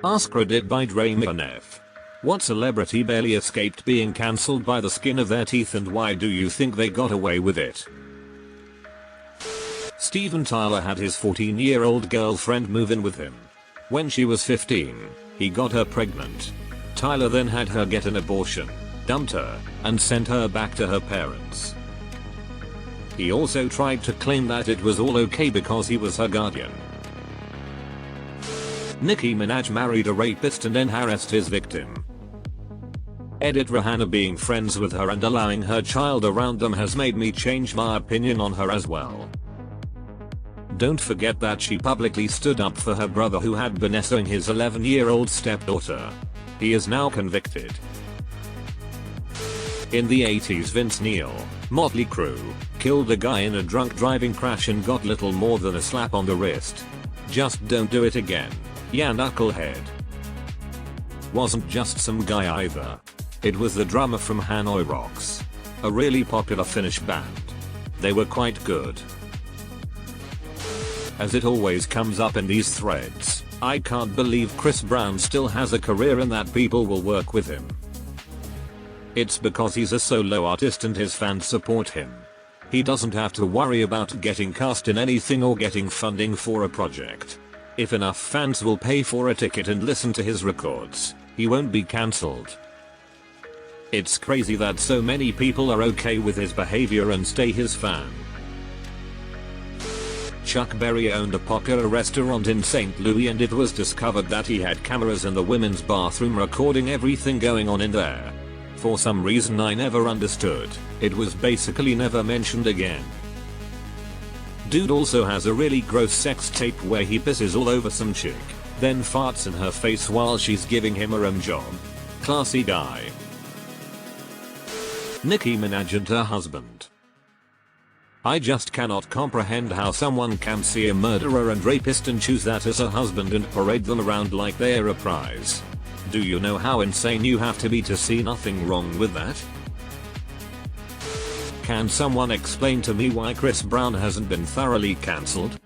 Ask Reddit by Draymond. What celebrity barely escaped being cancelled by the skin of their teeth, and why do you think they got away with it? Steven Tyler had his 14-year-old girlfriend move in with him. When she was 15, he got her pregnant. Tyler then had her get an abortion, dumped her, and sent her back to her parents. He also tried to claim that it was all okay because he was her guardian. Nicki Minaj married a rapist and then harassed his victim. Edit Rihanna being friends with her and allowing her child around them has made me change my opinion on her as well. Don't forget that she publicly stood up for her brother who had been SOing his 11-year-old stepdaughter. He is now convicted. In the 80s, Vince Neil, Motley Crue, killed a guy in a drunk driving crash and got little more than a slap on the wrist. Just don't do it again. Yeah, knucklehead. Wasn't just some guy either. It was the drummer from Hanoi Rocks, a really popular Finnish band. They were quite good. As it always comes up in these threads, I can't believe Chris Brown still has a career and that people will work with him. It's because he's a solo artist and his fans support him. He doesn't have to worry about getting cast in anything or getting funding for a project. If enough fans will pay for a ticket and listen to his records, he won't be cancelled. It's crazy that so many people are okay with his behavior and stay his fan. Chuck Berry owned a popular restaurant in St. Louis, and it was discovered that he had cameras in the women's bathroom recording everything going on in there. For some reason I never understood, it was basically never mentioned again. Dude also has a really gross sex tape where he pisses all over some chick, then farts in her face while she's giving him a rim job. Classy guy. Nicki Minaj and her husband. I just cannot comprehend how someone can see a murderer and rapist and choose that as a husband and parade them around like they're a prize. Do you know how insane you have to be to see nothing wrong with that? Can someone explain to me why Chris Brown hasn't been thoroughly cancelled?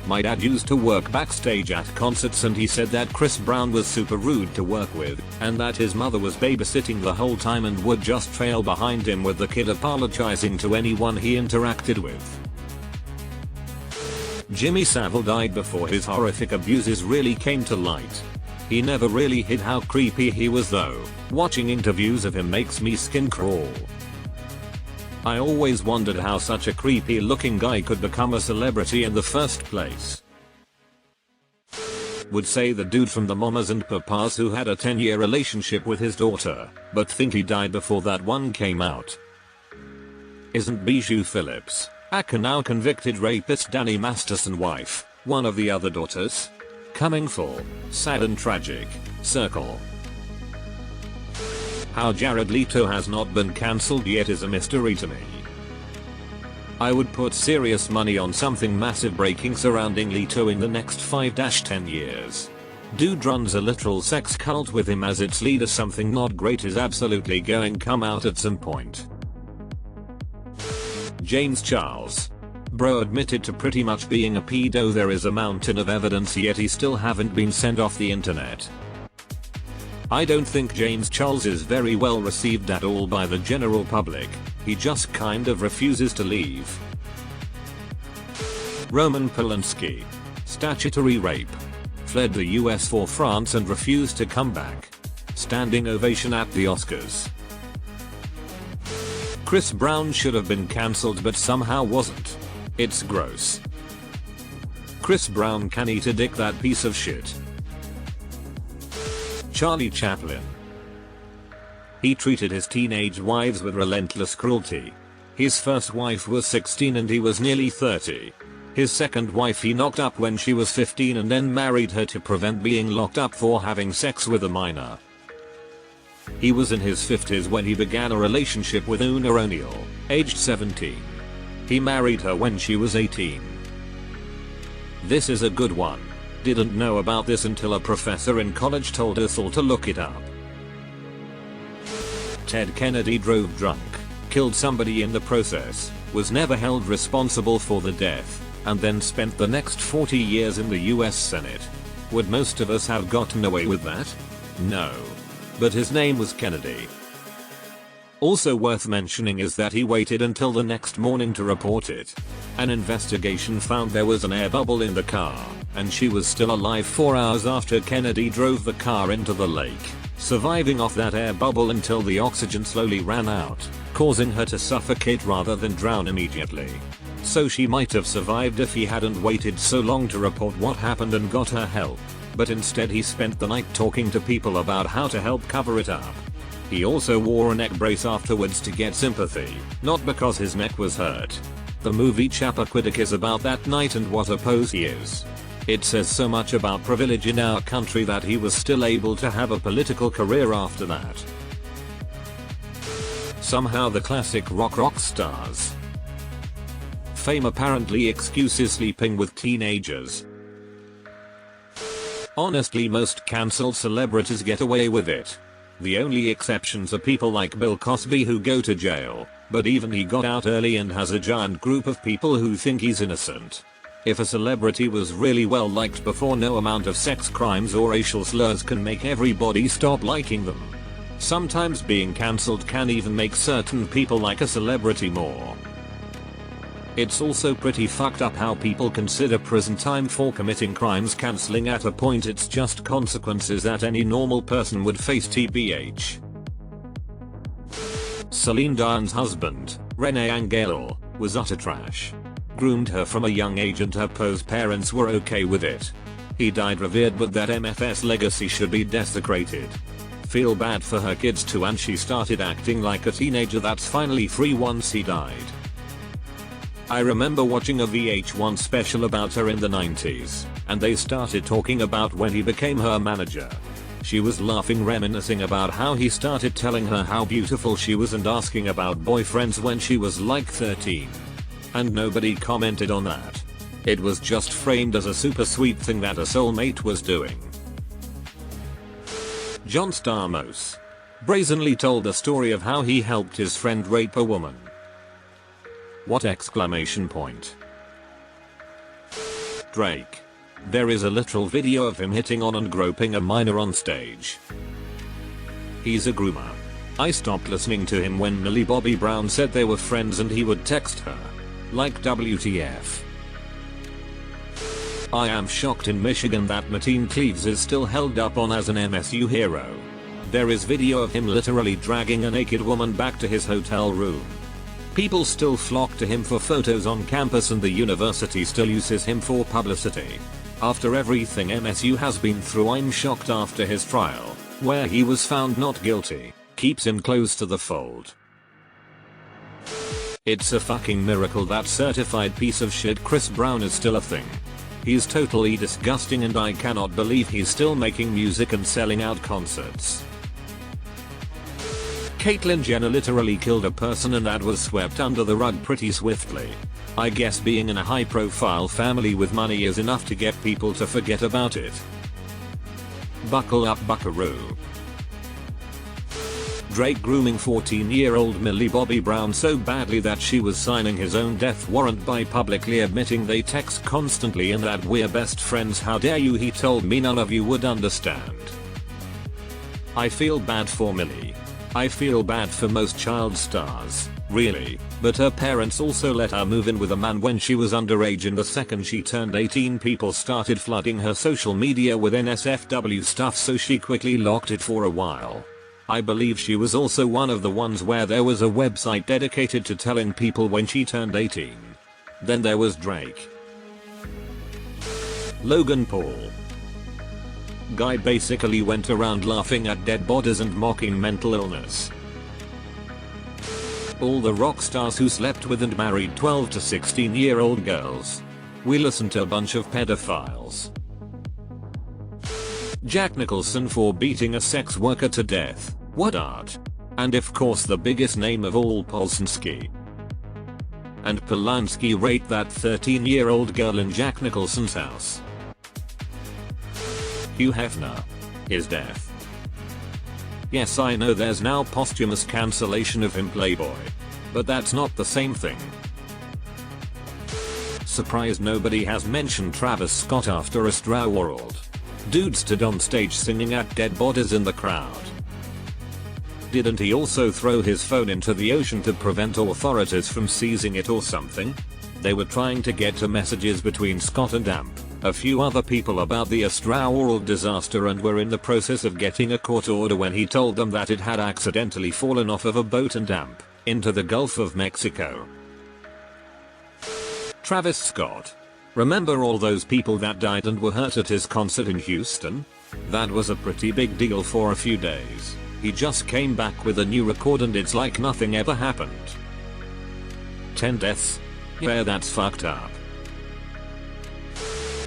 My dad used to work backstage at concerts and he said that Chris Brown was super rude to work with, and that his mother was babysitting the whole time and would just trail behind him with the kid apologizing to anyone he interacted with. Jimmy Savile died before his horrific abuses really came to light. He never really hid how creepy he was though. Watching interviews of him makes me skin crawl. I always wondered how such a creepy looking guy could become a celebrity in the first place. Would say the dude from the Mamas and Papas who had a 10-year relationship with his daughter, but think he died before that one came out. Isn't Bijou Phillips, aka now convicted rapist Danny Masterson wife, one of the other daughters? Coming full, sad and tragic, circle. How Jared Leto has not been cancelled yet is a mystery to me. I would put serious money on something massive breaking surrounding Leto in the next 5-10 years. Dude runs a literal sex cult with him as its leader. Something not great is absolutely going come out at some point. James Charles. Bro admitted to pretty much being a pedo. There is a mountain of evidence yet he still haven't been sent off the internet. I don't think James Charles is very well received at all by the general public. He just kind of refuses to leave. Roman Polanski. Statutory rape. Fled the US for France and refused to come back. Standing ovation at the Oscars. Chris Brown should have been cancelled but somehow wasn't. It's gross. Chris Brown can eat a dick, that piece of shit. Charlie Chaplin. He treated his teenage wives with relentless cruelty. His first wife was 16 and he was nearly 30. His second wife he knocked up when she was 15 and then married her to prevent being locked up for having sex with a minor. He was in his 50s when he began a relationship with Una O'Neill, aged 17. He married her when she was 18. This is a good one. Didn't know about this until a professor in college told us all to look it up. Ted Kennedy drove drunk, killed somebody in the process, was never held responsible for the death, and then spent the next 40 years in the US Senate. Would most of us have gotten away with that? No. But his name was Kennedy. Also worth mentioning is that he waited until the next morning to report it. An investigation found there was an air bubble in the car, and she was still alive 4 hours after Kennedy drove the car into the lake, surviving off that air bubble until the oxygen slowly ran out, causing her to suffocate rather than drown immediately. So she might have survived if he hadn't waited so long to report what happened and got her help, but instead he spent the night talking to people about how to help cover it up. He also wore a neck brace afterwards to get sympathy, not because his neck was hurt. The movie Chappaquiddick is about that night and what a pose he is. It says so much about privilege in our country that he was still able to have a political career after that. Somehow the classic rock stars. Fame apparently excuses sleeping with teenagers. Honestly, most cancelled celebrities get away with it. The only exceptions are people like Bill Cosby who go to jail, but even he got out early and has a giant group of people who think he's innocent. If a celebrity was really well liked before, no amount of sex crimes or racial slurs can make everybody stop liking them. Sometimes being cancelled can even make certain people like a celebrity more. It's also pretty fucked up how people consider prison time for committing crimes, cancelling at a point it's just consequences that any normal person would face tbh. Celine Dion's husband, René Angélil, was utter trash. Groomed her from a young age and her pose parents were okay with it. He died revered, but that MF's legacy should be desecrated. Feel bad for her kids too, and she started acting like a teenager that's finally free once he died. I remember watching a VH1 special about her in the 90s, and they started talking about when he became her manager. She was laughing, reminiscing about how he started telling her how beautiful she was and asking about boyfriends when she was like 13. And nobody commented on that. It was just framed as a super sweet thing that a soulmate was doing. John Stamos brazenly told the story of how he helped his friend rape a woman. What exclamation point? Drake. There is a literal video of him hitting on and groping a minor on stage. He's a groomer. I stopped listening to him when Millie Bobby Brown said they were friends and he would text her. Like WTF. I am shocked in Michigan that Mateen Cleaves is still held up on as an MSU hero. There is video of him literally dragging a naked woman back to his hotel room. People still flock to him for photos on campus and the university still uses him for publicity. After everything MSU has been through, I'm shocked after his trial, where he was found not guilty, keeps him close to the fold. It's a fucking miracle that certified piece of shit Chris Brown is still a thing. He's totally disgusting and I cannot believe he's still making music and selling out concerts. Caitlyn Jenner literally killed a person and that was swept under the rug pretty swiftly. I guess being in a high profile family with money is enough to get people to forget about it. Buckle up, buckaroo. Drake grooming 14-year-old Millie Bobby Brown so badly that she was signing his own death warrant by publicly admitting they text constantly and that we're best friends. How dare you, he told me none of you would understand. I feel bad for Millie. I feel bad for most child stars, really, but her parents also let her move in with a man when she was underage, and the second she turned 18 people started flooding her social media with NSFW stuff, so she quickly locked it for a while. I believe she was also one of the ones where there was a website dedicated to telling people when she turned 18. Then there was Drake. Logan Paul. Guy basically went around laughing at dead bodies and mocking mental illness. All the rock stars who slept with and married 12 to 16-year-old girls. We listened to a bunch of pedophiles. Jack Nicholson for beating a sex worker to death. What art? And of course the biggest name of all, Polanski. And Polanski raped that 13-year-old girl in Jack Nicholson's house. Hugh Hefner. His death. Yes, I know there's now posthumous cancellation of him, Playboy. But that's not the same thing. Surprised nobody has mentioned Travis Scott after Astroworld. Dude stood on stage singing at dead bodies in the crowd. Didn't he also throw his phone into the ocean to prevent authorities from seizing it or something? They were trying to get to messages between Scott and a few other people about the Astral disaster and were in the process of getting a court order when he told them that it had accidentally fallen off of a boat and into the Gulf of Mexico. Travis Scott. Remember all those people that died and were hurt at his concert in Houston? That was a pretty big deal for a few days. He just came back with a new record and it's like nothing ever happened. 10 deaths? Yeah, that's fucked up.